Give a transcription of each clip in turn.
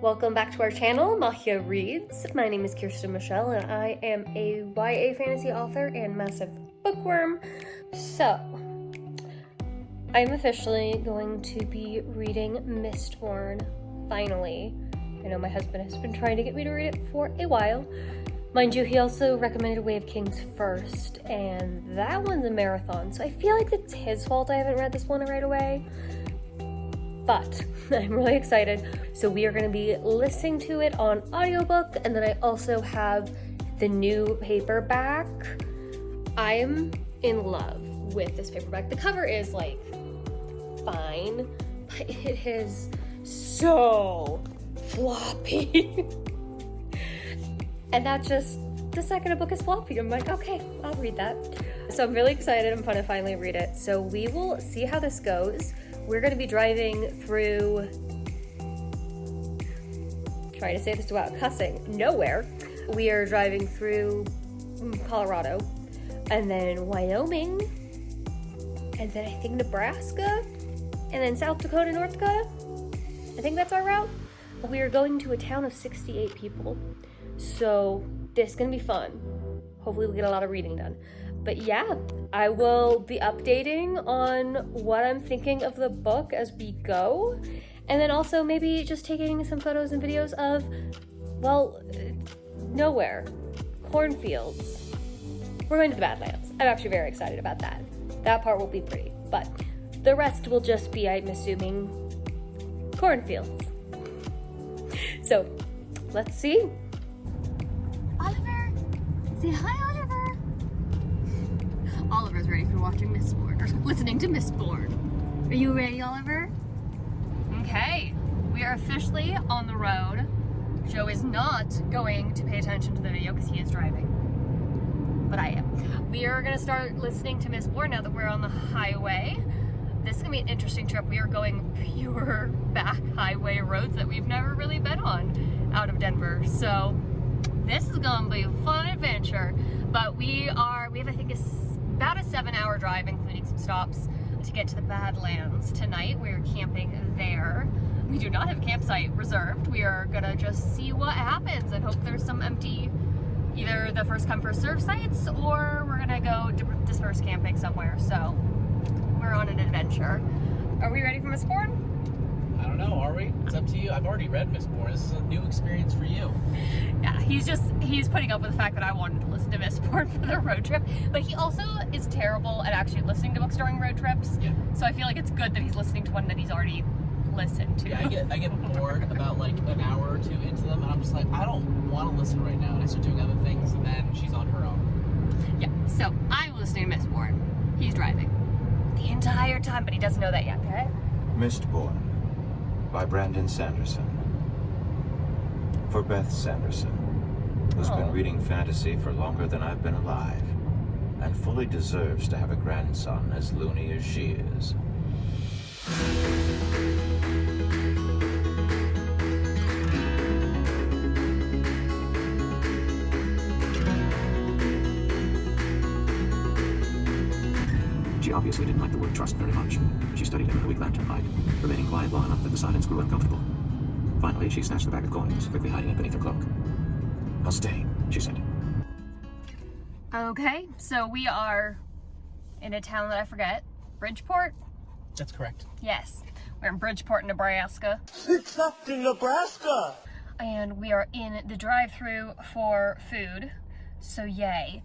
Welcome back to our channel, Mahia Reads. My name is Kiersten Michelle and I am a YA fantasy author and massive bookworm. So, I'm officially going to be reading Mistborn, finally. I know my husband has been trying to get me to read it for a while. Mind you, he also recommended Way of Kings first, and that one's a marathon, so I feel like it's his fault I haven't read this one right away. But I'm really excited. So we are going to be listening to it on audiobook, and then I also have the new paperback. I'm in love with this paperback. The cover is like fine, but it is so floppy. And that's just the second a book is floppy. I'm like, okay, I'll read that. So I'm really excited. I'm going to finally read it. So we will see how this goes. We're going to be driving through, trying to say this without cussing, nowhere. We are driving through Colorado, and then Wyoming, and then I think Nebraska, and then South Dakota, North Dakota. I think that's our route. We are going to a town of 68 people. So this is going to be fun. Hopefully we'll get a lot of reading done. But yeah, I will be updating on what I'm thinking of the book as we go. And then also maybe just taking some photos and videos of, well, nowhere. Cornfields. We're going to the Badlands. I'm actually very excited about that. That part will be pretty. But the rest will just be, I'm assuming, cornfields. So, let's see. Oliver! Say hi, Oliver! Oliver's ready for watching Mistborn, or listening to Mistborn. Are you ready, Oliver? Okay, we are officially on the road. Joe is not going to pay attention to the video because he is driving, but I am. We are going to start listening to Mistborn now that we're on the highway. This is going to be an interesting trip. We are going pure back highway roads that we've never really been on out of Denver, so this is going to be a fun adventure. But we have, I think, about a 7-hour drive, including some stops, to get to the Badlands tonight. We're camping there. We do not have a campsite reserved. We are gonna just see what happens and hope there's some empty, either the first come first serve sites, or we're gonna go disperse camping somewhere. So we're on an adventure. Are we ready for Mistborn? I don't know, are we? It's up to you. I've already read Mistborn. This is a new experience for you. Yeah, he's putting up with the fact that I wanted to listen to Mistborn for the road trip, but he also is terrible at actually listening to books during road trips. Yeah. So I feel like it's good that he's listening to one that he's already listened to. Yeah, I get bored about like an hour or two into them, and I'm just like, I don't want to listen right now, and I start doing other things, and then she's on her own. Yeah, so I'm listening to Mistborn. He's driving the entire time, but he doesn't know that yet, okay? Mistborn by Brandon Sanderson. For Beth Sanderson, who's been reading fantasy for longer than I've been alive, and fully deserves to have a grandson as loony as she is. She obviously didn't like the word trust very much. She studied him in the weak lantern light, remaining quiet long enough that the silence grew uncomfortable. Finally, she snatched the bag of coins, quickly hiding it beneath her cloak. "I'll stay," she said. Okay, so we are in a town that I forget. Bridgeport? That's correct. Yes, we're in Bridgeport, Nebraska. Except in Nebraska! And we are in the drive-thru for food, so yay.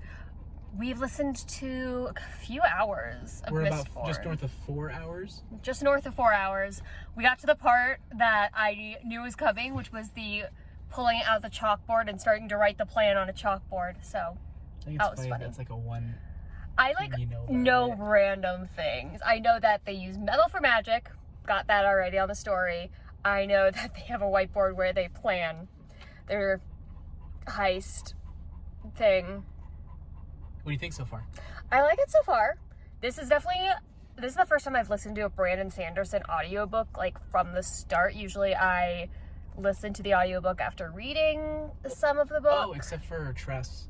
We've listened to a few hours of We're Mistborn. about just north of 4 hours. Just north of 4 hours. We got to the part that I knew was coming, which was the pulling it out of the chalkboard and starting to write the plan on a chalkboard. So I think that it's was funny. That's like a one. I like know random things. I know that they use metal for magic. Got that already on the story. I know that they have a whiteboard where they plan their heist thing. What do you think so far? I like it so far. This is the first time I've listened to a Brandon Sanderson audiobook, like, from the start. Usually I listen to the audiobook after reading some of the book. Oh, except for Tress.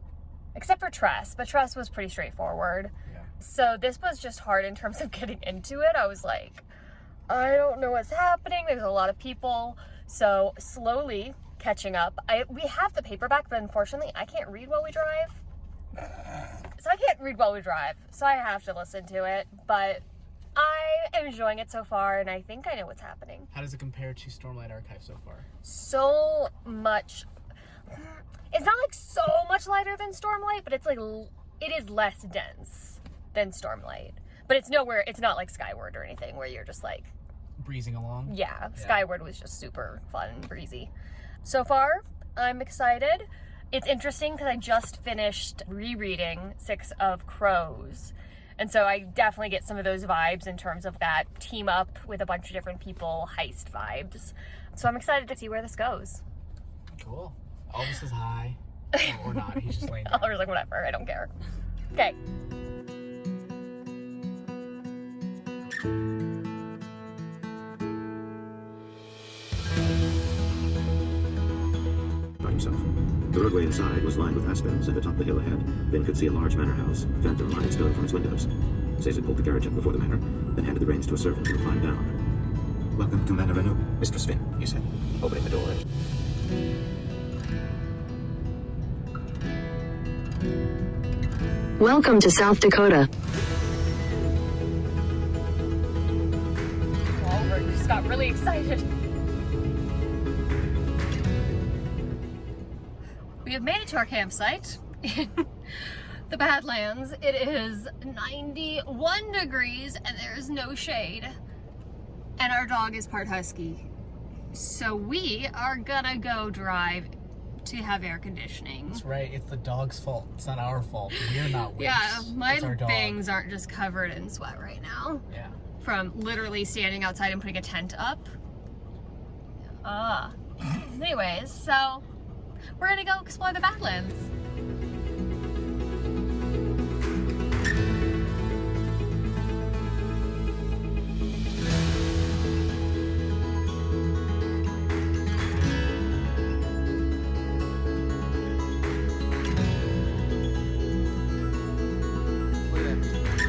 Except for Tress, but Tress was pretty straightforward. Yeah. So this was just hard in terms of getting into it. I was like, I don't know what's happening. There's a lot of people. So slowly catching up. We have the paperback, but unfortunately I can't read while we drive. So I can't read while we drive, so I have to listen to it, but I am enjoying it so far, and I think I know what's happening. How does it compare to Stormlight Archive so far? So much. It's not like so much lighter than Stormlight, but it's like, it is less dense than Stormlight. But it's not like Skyward or anything where you're just like... breezing along? Yeah, Skyward was just super fun and breezy. So far, I'm excited. It's interesting because I just finished rereading Six of Crows. And so I definitely get some of those vibes in terms of that team up with a bunch of different people, heist vibes. So I'm excited to see where this goes. Cool. Elvis is high. Or not, he's just laying down. Oliver's like, whatever, I don't care. Okay. By himself. The roadway inside was lined with aspens, and atop the hill ahead, Ben could see a large manor house, phantom light spilling from its windows. Cesar pulled the carriage up before the manor, then handed the reins to a servant and climbed down. Welcome to Manor Renew. Mistress Finn, he said, opening the door. Welcome to South Dakota. Oliver just got really excited. We have made it to our campsite in the Badlands. It is 91 degrees and there is no shade. And our dog is part husky. So we are gonna go drive to have air conditioning. That's right, it's the dog's fault. It's not our fault. We're not wimps. Yeah, my It's our dog. bangs aren't just covered in sweat right now. Yeah. From literally standing outside and putting a tent up. Anyways, so we're gonna go explore the Badlands.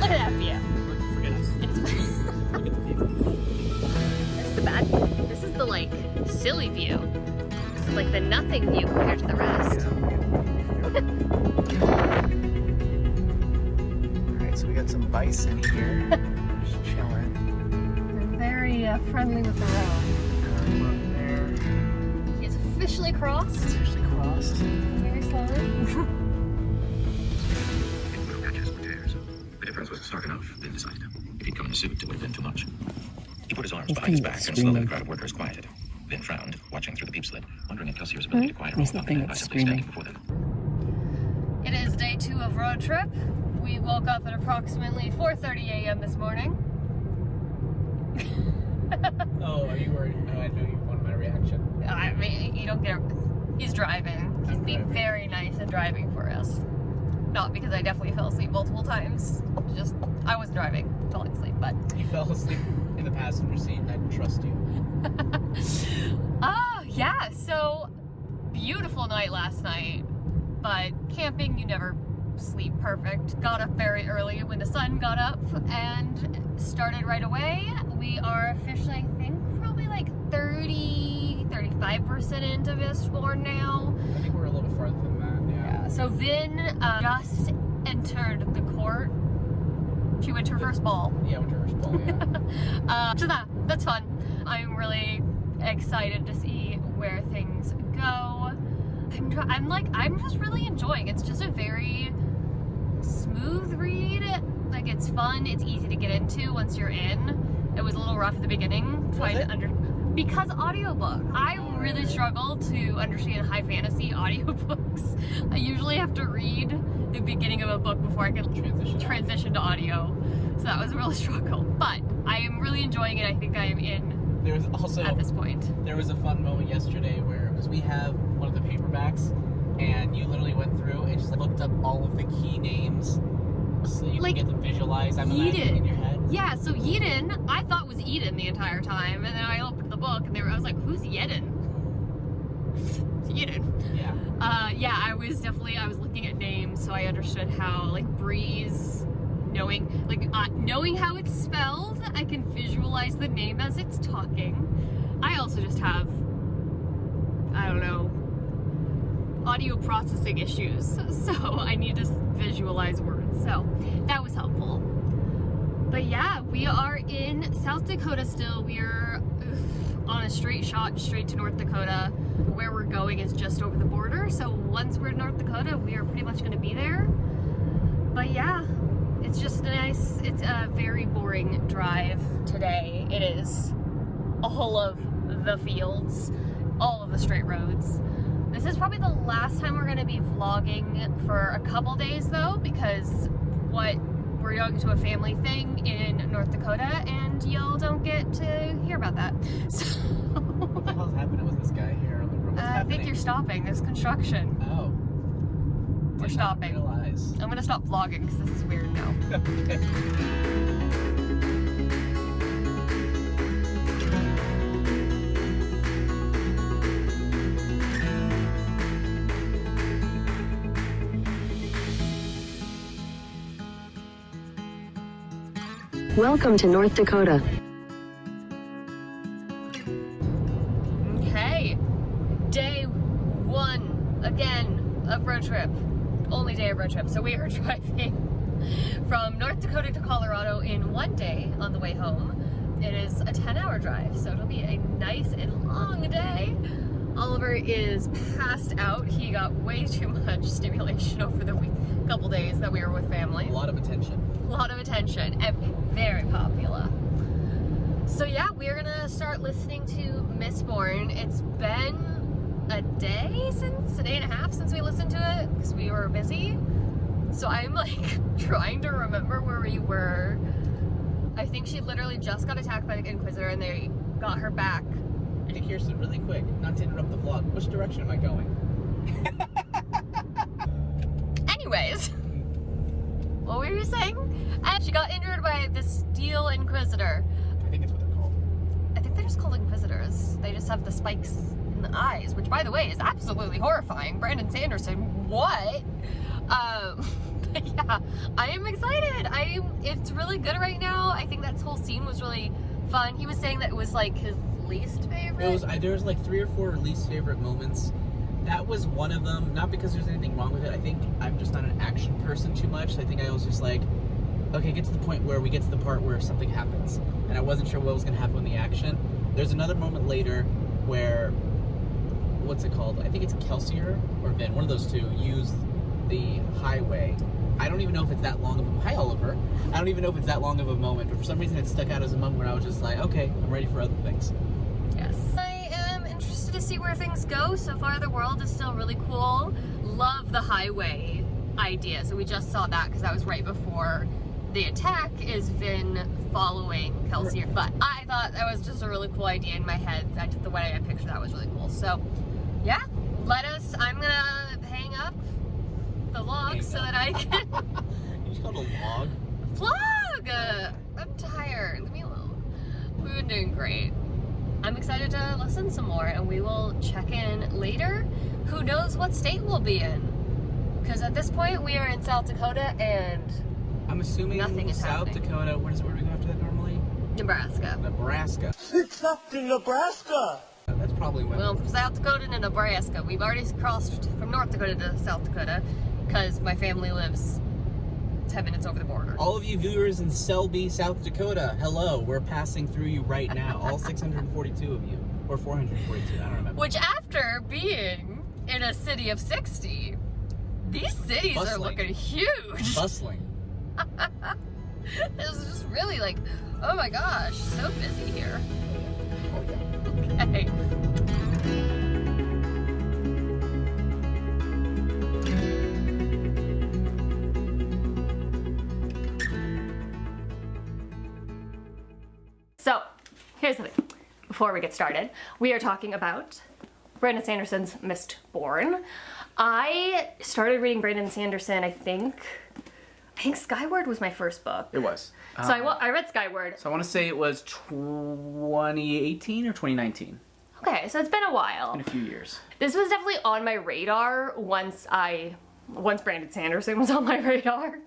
Look at that view. Forget us. It's the bad view. This is the like silly view. This is like the nothing view compared to the rest. Alright, so we got some bison here. Just chilling. They're very friendly with the road. Up there. He is officially crossed. Officially crossed. Very slowly. Little patches or tears. The difference wasn't stark enough, Ben decided. If he'd come in a suit, it would have been too much. He put his arms behind his back, and slowly the crowd of workers quieted. Then frowned, watching through the peep slit, wondering if Kelsier's ability to quiet her was something by simply standing before them. It is day 2 of road trip. We woke up at approximately 4:30 a.m. this morning. Oh, are you worried? Oh, I know you wanted my reaction. I mean, you don't get he's driving. He's being very nice and driving for us. Not because I definitely fell asleep multiple times. Just, I wasn't driving, falling asleep, but. You fell asleep in the passenger seat and I trust you. Yeah, so beautiful night last night, but camping, you never sleep perfect. Got up very early when the sun got up and started right away. We are officially, I think, probably like 35% into Mistborn now. I think we're a little bit farther than that, yeah. So Vin just entered the court. She went to her first ball. Yeah, went to her first ball, yeah. So that's fun. I'm really excited to see where things go. I'm just really enjoying. It's just a very smooth read. Like, it's fun. It's easy to get into once you're in. It was a little rough at the beginning trying to because audiobook. I really struggle to understand high fantasy audiobooks. I usually have to read the beginning of a book before I can transition to audio. So that was a real struggle. But I am really enjoying it. I think I am in There was also at this point. There was a fun moment yesterday where, because we have one of the paperbacks, and you literally went through and just looked up all of the key names so you Like, can get them vized, I'm imagining, in your head. Yeah, so Eden, I thought was Eden the entire time, and then I opened the book and I was like, who's Eden? Eden. Yeah. Yeah, I was looking at names so I understood how, like, Breeze, knowing how it's spelled, I can visualize the name as it's talking. I also just have audio processing issues, so I need to visualize words, so that was helpful. But yeah, we are in South Dakota still. We are on a straight shot straight to North Dakota. Where we're going is just over the border, so once we're in North Dakota, we are pretty much going to be there. But yeah, it's just it's a very boring drive today. It is all of the fields, all of the straight roads. This is probably the last time we're going to be vlogging for a couple days though, because we're going to a family thing in North Dakota and y'all don't get to hear about that. So What the hell's happening with this guy here on the road? What's I happening? think you're stopping. There's construction. Oh. We're Did not stopping. realize. I'm gonna stop vlogging because this is weird now. Okay. Welcome to North Dakota. Okay, day one again of road trip. Only day of road trip. So we are driving from North Dakota to Colorado in one day on the way home. It is a 10-hour drive, so it'll be a nice and long day. Oliver is passed out. He got way too much stimulation over the couple days that we were with family. A lot of attention. A lot of attention and very popular. So yeah, we're gonna start listening to Mistborn. It's been a day and a half since we listened to it because we were busy. So I'm like trying to remember where we were. I think she literally just got attacked by the Inquisitor and they got her back. Hey Kiersten, really quick, not to interrupt the vlog, which direction am I going? Anyways, what were you saying? And she got injured by the Steel Inquisitor. I think it's what they're called. I think they're just called Inquisitors. They just have the spikes in the eyes, which by the way is absolutely horrifying. Brandon Sanderson, what? But yeah, I am excited. It's really good right now. I think that whole scene was really fun. He was saying that it was like his least favorite. There was like 3 or 4 least favorite moments. That was one of them, not because there's anything wrong with it. I think I'm just not an action person too much. I think I was just like, okay, get to the point where we get to the part where something happens. And I wasn't sure what was going to happen in the action. There's another moment later where, what's it called? I think it's Kelsier or Vin, one of those two, use the highway. I don't even know if it's that long of a, hi Oliver. I don't even know if it's that long of a moment, but for some reason it stuck out as a moment where I was just like, okay, I'm ready for other things. Yes. I am interested to see where things go. So far the world is still really cool. Love the highway idea. So we just saw that because that was right before the attack is Vin following Kelsier. But I thought that was just a really cool idea in my head. The way I pictured that was really cool. So yeah, I'm gonna hang up the log so that I can You just called it a log? vlog! I'm tired, leave me alone. We've been doing great. I'm excited to listen some more and we will check in later. Who knows what state we'll be in? Because at this point we are in South Dakota and I'm assuming nothing is South happening. Dakota, where do we go after that normally? Nebraska. Nebraska. It's up to Nebraska. That's probably when... Well, from South Dakota to Nebraska. We've already crossed from North Dakota to South Dakota because my family lives 10 minutes over the border. All of you viewers in Selby, South Dakota, hello. We're passing through you right now. All 642 of you. Or 442, I don't remember. Which after being in a city of 60, these cities are Bustling. looking huge. Bustling. It was just really like, oh my gosh, so busy here. Okay. So, here's the thing. Before we get started, we are talking about Brandon Sanderson's Mistborn. I started reading Brandon Sanderson, I think Skyward was my first book. It was. So I read Skyward. So I want to say it was 2018 or 2019. Okay, so it's been a while. In a few years. This was definitely on my radar once Brandon Sanderson was on my radar.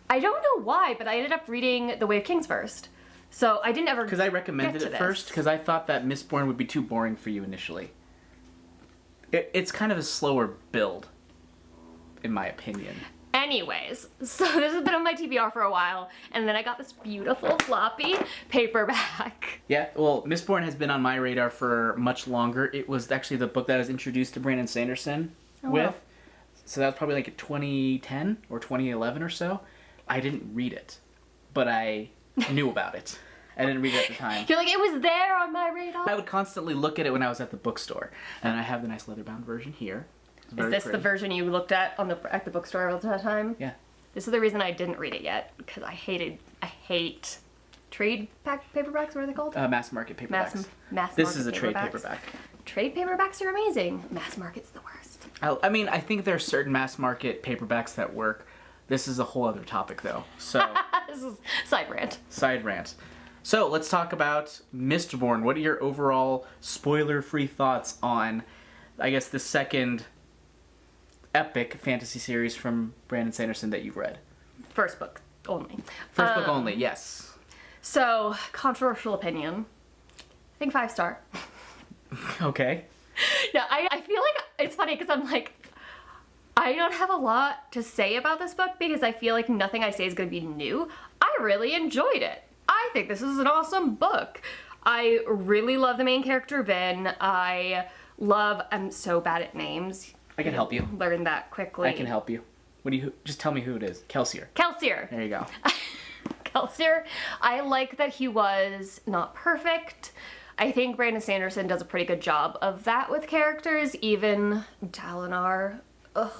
I don't know why, but I ended up reading The Way of Kings first. So I didn't ever Because I recommended get it to first, this. because I thought that Mistborn would be too boring for you initially. It's kind of a slower build. in my opinion. Anyways, so this has been on my TBR for a while, and then I got this beautiful floppy paperback. Yeah, well, Mistborn has been on my radar for much longer. It was actually the book that I was introduced to Brandon Sanderson with. Wow. So that was probably like 2010 or 2011 or so. I didn't read it, but I knew about it. I didn't read it at the time. You're like, it was there on my radar. I would constantly look at it when I was at the bookstore, and I have the nice leather-bound version here. Is this the version you looked at at the bookstore all the time? Yeah. This is the reason I didn't read it yet, because I hate trade paperbacks. What are they called? Mass market paperbacks. Mass this market is a trade paperbacks. paperback. Trade paperbacks are amazing. Mass market's the worst. I mean, I think there are certain mass market paperbacks that work. This is a whole other topic, though. So this is side rant. Side rant. So let's talk about Mistborn. What are your overall spoiler-free thoughts on, I guess, the second epic fantasy series from Brandon Sanderson that you've read? First book only. First book only, yes. So, controversial opinion. I think 5-star. Okay. No, I feel like it's funny because I'm like, I don't have a lot to say about this book because I feel like nothing I say is going to be new. I really enjoyed it. I think this is an awesome book. I really love the main character, Vin. I'm so bad at names. I can help you. Learned that quickly. I can help you. Just tell me who it is. Kelsier. Kelsier. There you go. Kelsier. I like that he was not perfect. I think Brandon Sanderson does a pretty good job of that with characters, even Dalinar. Ugh.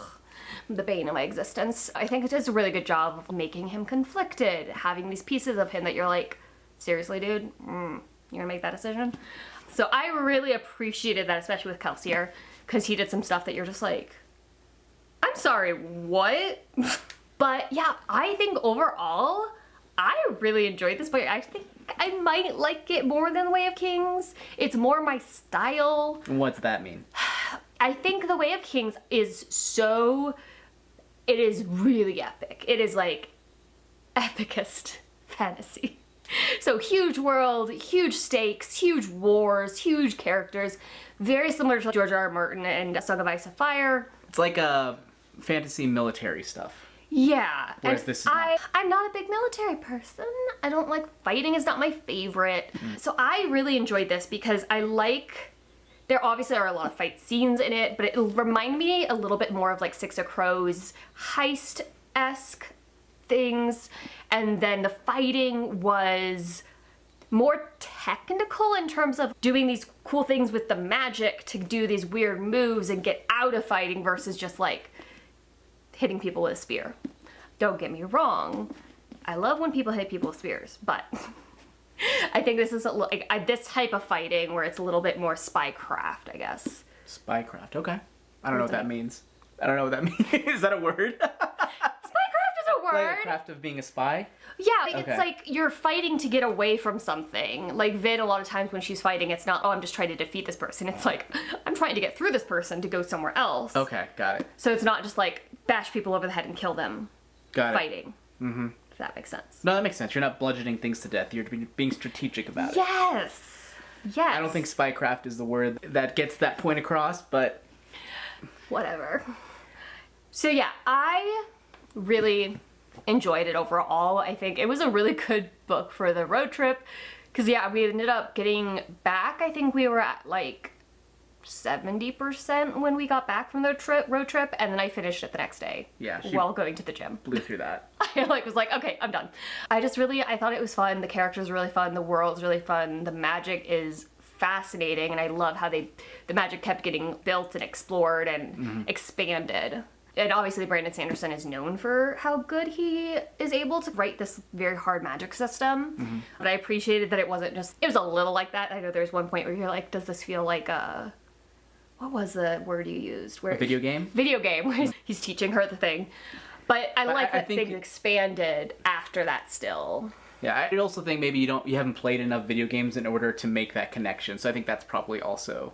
The bane of my existence. I think it does a really good job of making him conflicted, having these pieces of him that you're like, seriously, dude? You're gonna make that decision? So I really appreciated that, especially with Kelsier, because he did some stuff that you're just like, I'm sorry, what? But yeah, I think overall, I really enjoyed this book. I think I might like it more than The Way of Kings. It's more my style. What's that mean? I think The Way of Kings is it is really epic. It is like epicest fantasy. So huge world, huge stakes, huge wars, huge characters. Very similar to George R. R. Martin and A Song of Ice and Fire. It's like a fantasy military stuff. Yeah. Whereas this is not. I'm not a big military person. I don't like fighting, is not my favorite. So I really enjoyed this because there obviously are a lot of fight scenes in it, but it reminded me a little bit more of like Six of Crows heist-esque things. And then the fighting was more technical in terms of doing these cool things with the magic to do these weird moves and get out of fighting versus just like hitting people with a spear. Don't get me wrong. I love when people hit people with spears, but I think this is this type of fighting where it's a little bit more spycraft, I guess. Spycraft, okay. I don't know what that means. I don't know what that means. Is that a word? Spycraft is a word. Like the craft of being a spy? Yeah, it's like you're fighting to get away from something. Like Vid, a lot of times when she's fighting, it's not, oh, I'm just trying to defeat this person. It's like, I'm trying to get through this person to go somewhere else. Okay, got it. So it's not just like bash people over the head and kill them. Got it. Fighting. Mm-hmm. If that makes sense. No, that makes sense. You're not bludgeoning things to death. You're being strategic about it. Yes. Yes. I don't think spycraft is the word that gets that point across, but whatever. So yeah, I really enjoyed it overall. I think it was a really good book for the road trip. Because yeah, we ended up getting back. I think we were at like 70% when we got back from the road trip, and then I finished it the next day. Yeah, while going to the gym. Blew through that. I was like, okay, I'm done. I thought it was fun. The characters were really fun. The world's really fun. The magic is fascinating, and I love how the magic kept getting built and explored and expanded. And obviously Brandon Sanderson is known for how good he is able to write this very hard magic system. But I appreciated that it wasn't just, it was a little like that. I know there's one point where you're like, does this feel like a, what was the word you used? A video game? Video game, where he's teaching her the thing. But I like that things expanded after that still. Yeah, I also think maybe you haven't played enough video games in order to make that connection. So I think that's probably also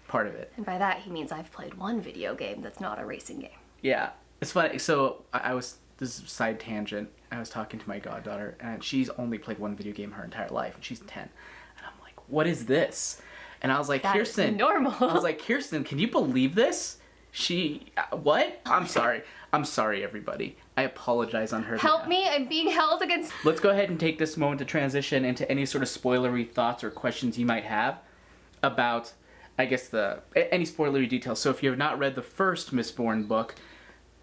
part of it. And by that he means I've played one video game that's not a racing game. Yeah, it's funny. So this is a side tangent. I was talking to my goddaughter, and she's only played one video game her entire life, and she's 10. And I'm like, what is this? And I was like, That Kiersten. is normal. I was like, Kiersten, can you believe this? What? I'm sorry, everybody. I apologize on her Help behalf. me, I'm being held against... Let's go ahead and take this moment to transition into any sort of spoilery thoughts or questions you might have about, I guess, any spoilery details. So if you have not read the first Mistborn book,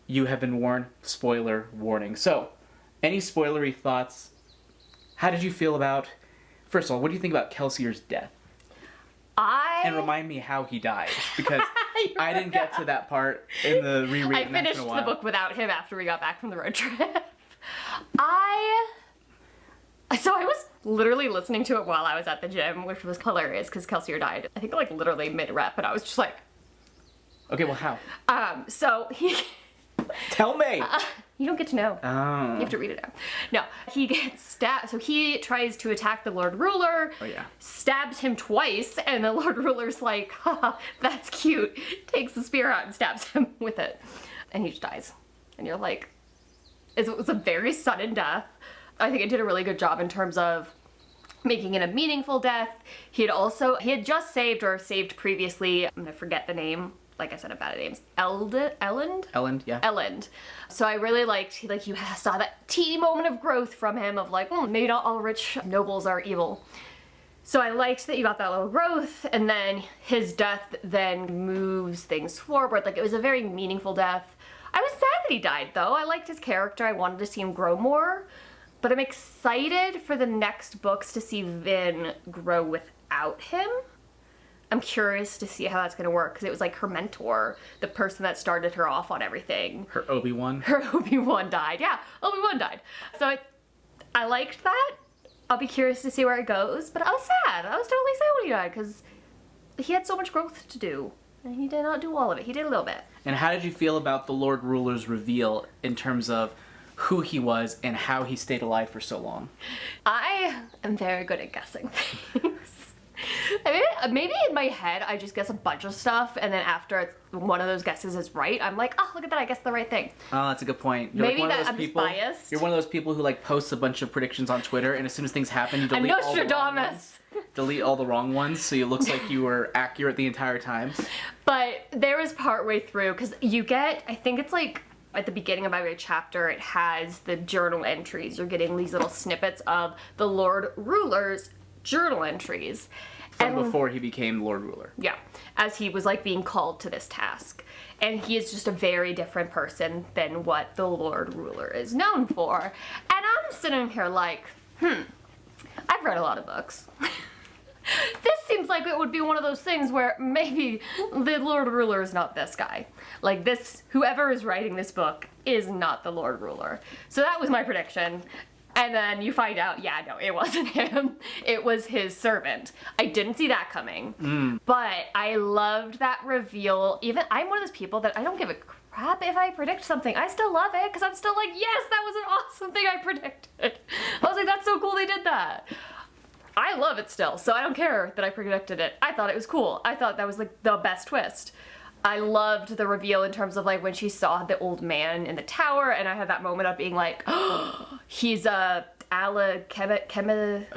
you have been warned. Spoiler warning. So, any spoilery thoughts? How did you feel about... First of all, what do you think about Kelsier's death? And remind me how he died, because I didn't get to that part in the reread. I finished the book without him after we got back from the road trip. So I was literally listening to it while I was at the gym, which was hilarious because Kelsier died. I think like literally mid-rep, and I was just like... Okay, well, how? So he... Tell me! You don't get to know. Oh. You have to read it now. No, he gets stabbed. So he tries to attack the Lord Ruler. Oh, yeah. Stabs him twice, and the Lord Ruler's like, haha, that's cute. Takes the spear out and stabs him with it. And he just dies. And you're like, it was a very sudden death. I think it did a really good job in terms of making it a meaningful death. He had just saved previously, I'm gonna forget the name. Like I said, I'm bad at names. Elend, yeah. Elend. So I really liked, like, you saw that teeny moment of growth from him of like, maybe not all rich nobles are evil. So I liked that you got that little growth, and then his death then moves things forward. Like, it was a very meaningful death. I was sad that he died, though. I liked his character. I wanted to see him grow more. But I'm excited for the next books to see Vin grow without him. I'm curious to see how that's going to work, because it was like her mentor, the person that started her off on everything. Her Obi-Wan? Her Obi-Wan died. Yeah, Obi-Wan died. So I liked that. I'll be curious to see where it goes, but I was sad. I was totally sad when he died, because he had so much growth to do, and he did not do all of it. He did a little bit. And how did you feel about the Lord Ruler's reveal in terms of who he was and how he stayed alive for so long? I am very good at guessing things. Maybe in my head I just guess a bunch of stuff, and then after one of those guesses is right, I'm like, oh, look at that, I guessed the right thing. Oh, that's a good point. You're Maybe like one of that those I'm people, just biased. You're one of those people who like posts a bunch of predictions on Twitter, and as soon as things happen, you delete I'm all the wrong ones. Nostradamus. Delete all the wrong ones, so it looks like you were accurate the entire time. But there was partway through, because you get, I think it's like at the beginning of every chapter, it has the journal entries. You're getting these little snippets of the Lord Ruler's journal entries. From before he became Lord Ruler. Yeah, as he was like being called to this task. And he is just a very different person than what the Lord Ruler is known for. And I'm sitting here like, I've read a lot of books. This seems like it would be one of those things where maybe the Lord Ruler is not this guy. Like whoever is writing this book is not the Lord Ruler. So that was my prediction. And then you find out, yeah, no, it wasn't him. It was his servant. I didn't see that coming. But I loved that reveal. Even I'm one of those people that I don't give a crap if I predict something. I still love it, because I'm still like, yes, that was an awesome thing I predicted. I was like, that's so cool they did that. I love it still, so I don't care that I predicted it. I thought it was cool. I thought that was like the best twist. I loved the reveal in terms of like when she saw the old man in the tower, and I had that moment of being like, oh, he's a ferrochemist?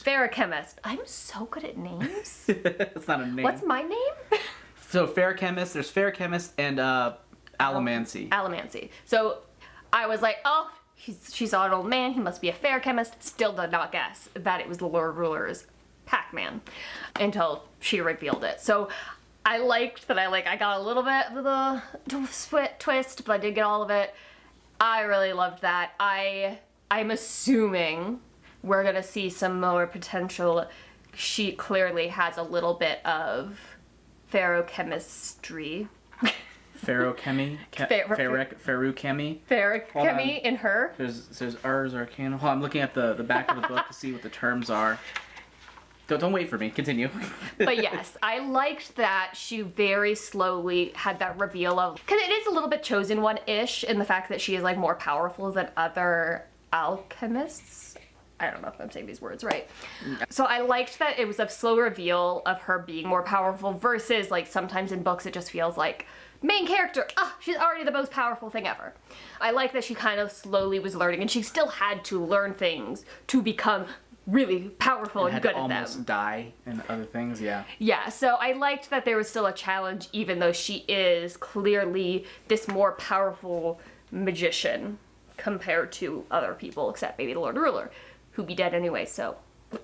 Ferrochemist. I'm so good at names. That's not a name. What's my name? So ferrochemist, there's ferrochemist and allomancy. Allomancy. So I was like, oh, she saw an old man, he must be a ferrochemist. Still did not guess that it was the Lord Ruler's Pac-Man until she revealed it. So I liked that I got a little bit of the twist, but I did get all of it. I really loved that. I'm assuming we're gonna see some more potential. She clearly has a little bit of ferrochemistry. Ferrochemy? Ferrochemy in her. There's Ars Arcana. Hold on, I'm looking at the back of the book to see what the terms are. Don't wait for me. Continue. But yes, I liked that she very slowly had that reveal of... Because it is a little bit Chosen One-ish in the fact that she is like more powerful than other alchemists. I don't know if I'm saying these words right. So I liked that it was a slow reveal of her being more powerful versus like sometimes in books it just feels like main character, she's already the most powerful thing ever. I like that she kind of slowly was learning, and she still had to learn things to become really powerful and had good to at them. almost die and other things, yeah. Yeah, so I liked that there was still a challenge, even though she is clearly this more powerful magician compared to other people, except maybe the Lord Ruler, who'd be dead anyway, so at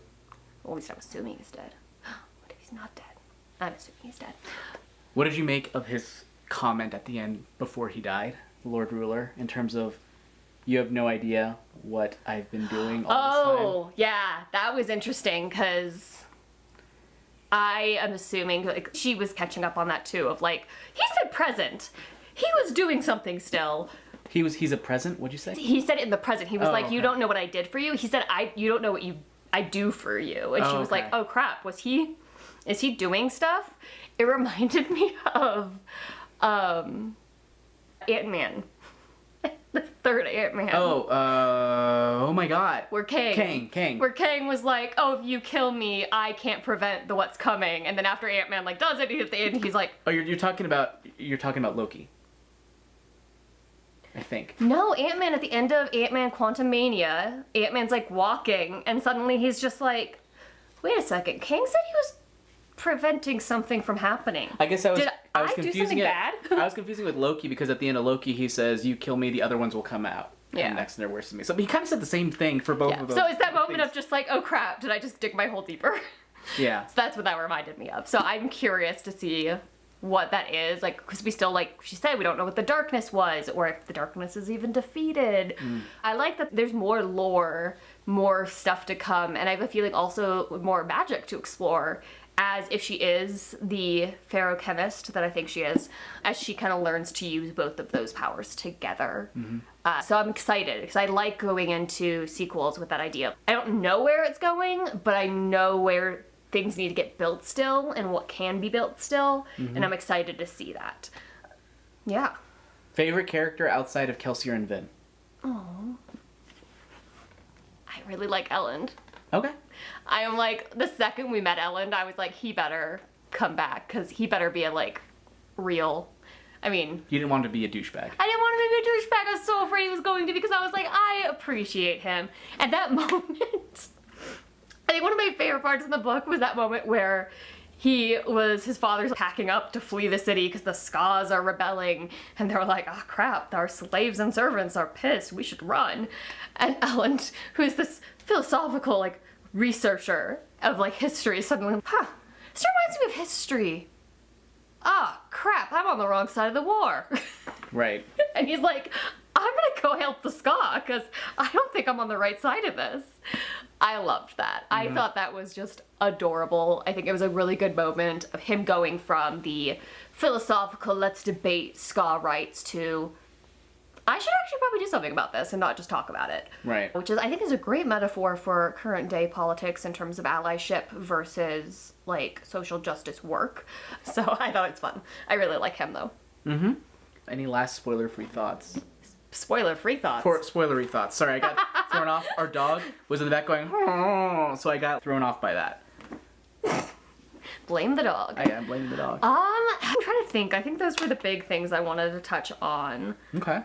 least I'm assuming he's dead. What if he's not dead? I'm assuming he's dead. What did you make of his comment at the end before he died, the Lord Ruler, in terms of, you have no idea what I've been doing all this time? Oh, yeah, that was interesting, because I am assuming, like, she was catching up on that too, of like, he said present. He was doing something still. He's a present, what'd you say? He said it in the present. He was like, okay. you don't know what I did for you. He said, you don't know what I do for you. And she was like, oh crap, is he doing stuff? It reminded me of Ant-Man. The third Ant-Man. Oh my god. Where Kang. Where Kang was like, oh, if you kill me, I can't prevent what's coming. And then after Ant-Man like does it, at the end he's like, Oh, you're talking about Loki. I think. no, Ant-Man at the end of Ant-Man Quantumania, Ant-Man's like walking, and suddenly he's just like, wait a second, Kang said he was preventing something from happening. I guess I was Did I do confusing something it. bad? I was confusing with Loki because at the end of Loki he says, you kill me, the other ones will come out. Yeah. And next they're worse than me. So he kind of said the same thing for both of those. So it's that moment things. of just like, oh crap, did I just dig my hole deeper? Yeah. So that's what that reminded me of. So I'm curious to see what that is, like, because we still, like she said, we don't know what the darkness was, or if the darkness is even defeated. I like that there's more lore, more stuff to come, and I have a feeling also more magic to explore, as if she is the pharochemist that I think she is, as she kind of learns to use both of those powers together. So I'm excited, because I like going into sequels with that idea. I don't know where it's going, but I know where things need to get built still and what can be built still, and I'm excited to see that. Yeah. Favorite character outside of Kelsier and Vin? I really like Ellen. Okay. I am like, the second we met Ellen, I was like, he better come back, because he better be a, like, real, I mean... You didn't want him to be a douchebag. I didn't want him to be a douchebag. I was so afraid he was going to, because I was like, I appreciate him. At that moment... I think one of my favorite parts in the book was that moment where his father's packing up to flee the city because the Skas are rebelling, and they're like, oh crap, our slaves and servants are pissed, we should run. And Ellen, who's this philosophical, like, researcher of, like, history, suddenly, this reminds me of history. Ah, crap, I'm on the wrong side of the war. Right. And he's like, I'm gonna go help the Ska, because I don't think I'm on the right side of this. I loved that. I thought that was just adorable. I think it was a really good moment of him going from the philosophical, let's debate Ska rights, to, I should actually probably do something about this and not just talk about it. Right. Which is, I think, is a great metaphor for current day politics in terms of allyship versus, like, social justice work. So I thought it's fun. I really like him, though. Any last spoiler-free thoughts? Spoiler-free thoughts. Spoilery thoughts. Sorry, I got thrown off. Our dog was in the back going, so I got thrown off by that. Blame the dog. I am blaming the dog. I'm trying to think. I think those were the big things I wanted to touch on. Okay.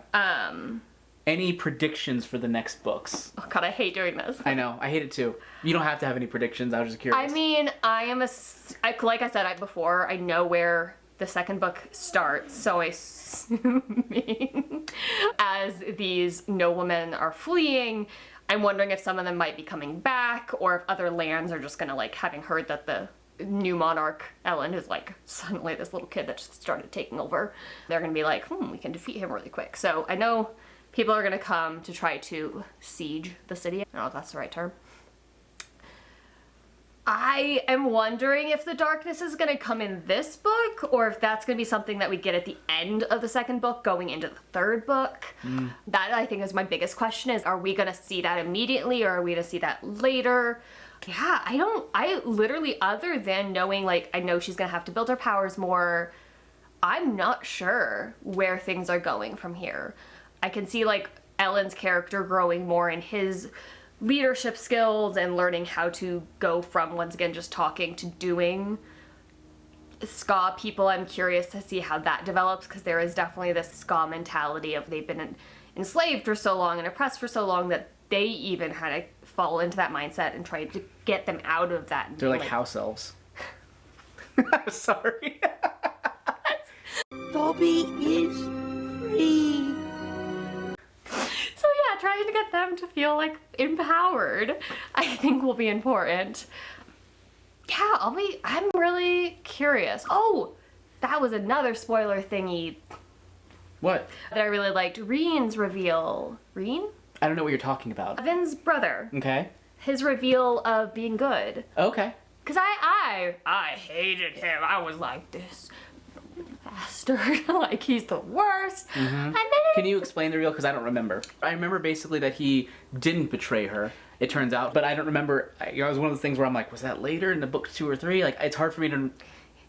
Any predictions for the next books? Oh god, I hate doing this. I know. I hate it too. You don't have to have any predictions. I was just curious. I mean, like I said before, I know where the second book starts, so I assuming as these noblemen are fleeing, I'm wondering if some of them might be coming back, or if other lands are just gonna, like, having heard that the new monarch, Ellen, is, like, suddenly this little kid that just started taking over, they're gonna be like, we can defeat him really quick. So I know people are gonna come to try to siege the city. I don't know if that's the right term. I am wondering if the darkness is going to come in this book, or if that's going to be something that we get at the end of the second book going into the third book. That, I think, is my biggest question, is, are we going to see that immediately, or are we going to see that later? Yeah, I literally, other than knowing, like, I know she's going to have to build her powers more, I'm not sure where things are going from here. I can see, like, Ellen's character growing more in his leadership skills and learning how to go from, once again, just talking to doing. Ska people, I'm curious to see how that develops, because there is definitely this Ska mentality of they've been enslaved for so long and oppressed for so long that they even had a fall into that mindset and try to get them out of that. They're like house elves. Sorry. Dobby is free. So yeah, trying to get them to feel like empowered, I think will be important. Yeah, I'm really curious. Oh, that was another spoiler thingy What? that I really liked. Reen's reveal. Reen? I don't know what you're talking about. Evan's brother. Okay. His reveal of being good. Okay. Cause I hated him. I was like, this bastard. Like, he's the worst. And then Can you explain the reveal? Because I don't remember. I remember basically that he didn't betray her, it turns out, but I don't remember. It was one of those things where I'm like, was that later in the book 2 or 3? Like, it's hard for me to...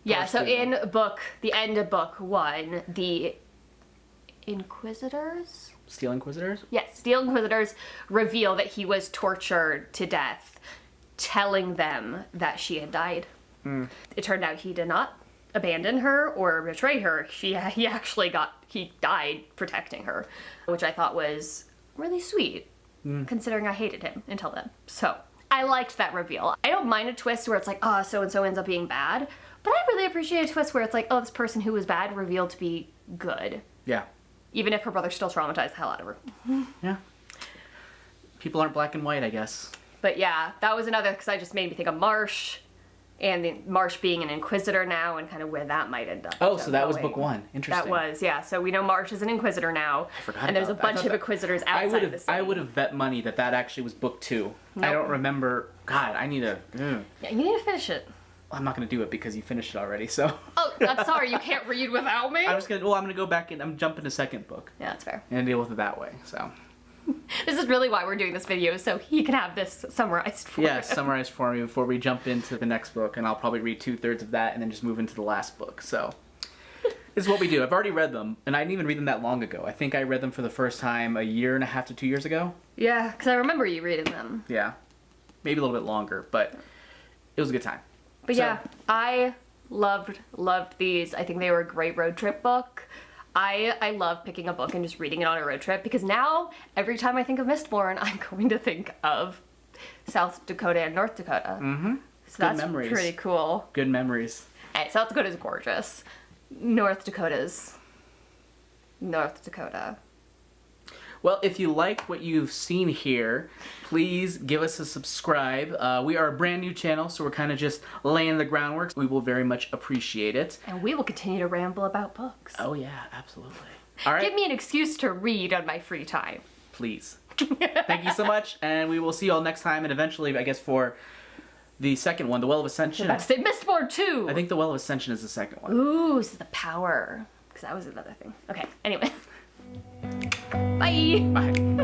yeah, so in the end of book 1, the Inquisitors? Steel Inquisitors? Yes, Steel Inquisitors reveal that he was tortured to death, telling them that she had died. It turned out he did not abandon her or betray her. He died protecting her, which I thought was really sweet, considering I hated him until then. So I liked that reveal. I don't mind a twist where it's like, oh, so-and-so ends up being bad, but I really appreciate a twist where it's like, oh, this person who was bad revealed to be good. Yeah. Even if her brother still traumatized the hell out of her. Yeah. People aren't black and white, I guess. But yeah, that was another, because I just made me think of Marsh, and Marsh being an Inquisitor now, and kind of where that might end up. Oh, so that was going. book 1. Interesting. That was, yeah. So we know Marsh is an Inquisitor now. I forgot and there's a about that. I bunch thought of that- Inquisitors outside of the city. I would have bet money that actually was book 2. I don't remember. God, I need to... Yeah, you need to finish it. I'm not going to do it because you finished it already, so... Oh, I'm sorry, you can't read without me? I'm going to go back and I'm jumping to second book. Yeah, that's fair. And deal with it that way, so... This is really why we're doing this video, so he can have this summarized for Yeah, him. summarize for me before we jump into the next book, and I'll probably read 2/3 of that and then just move into the last book, so... This is what we do. I've already read them, and I didn't even read them that long ago. I think I read them for the first time 1.5 to 2 years ago. Yeah, because I remember you reading them. Yeah. Maybe a little bit longer, but it was a good time. But So- yeah, I loved these. I think they were a great road trip book. I love picking a book and just reading it on a road trip, because now every time I think of Mistborn, I'm going to think of South Dakota and North Dakota. Mm-hmm. So Good that's memories. pretty cool. Good memories. And South Dakota's gorgeous. North Dakota's North Dakota. Well, if you like what you've seen here, please give us a subscribe. We are a brand new channel, so we're kind of just laying the groundwork. We will very much appreciate it. And we will continue to ramble about books. Oh yeah, absolutely. All right, Give me an excuse to read on my free time. please. Thank you so much, and we will see you all next time, and eventually, I guess, for the second one, The Well of Ascension. About to say Mistborn 2! I think The Well of Ascension is the second one. Ooh, so the power. Because that was another thing. Okay, anyway. Bye! Bye.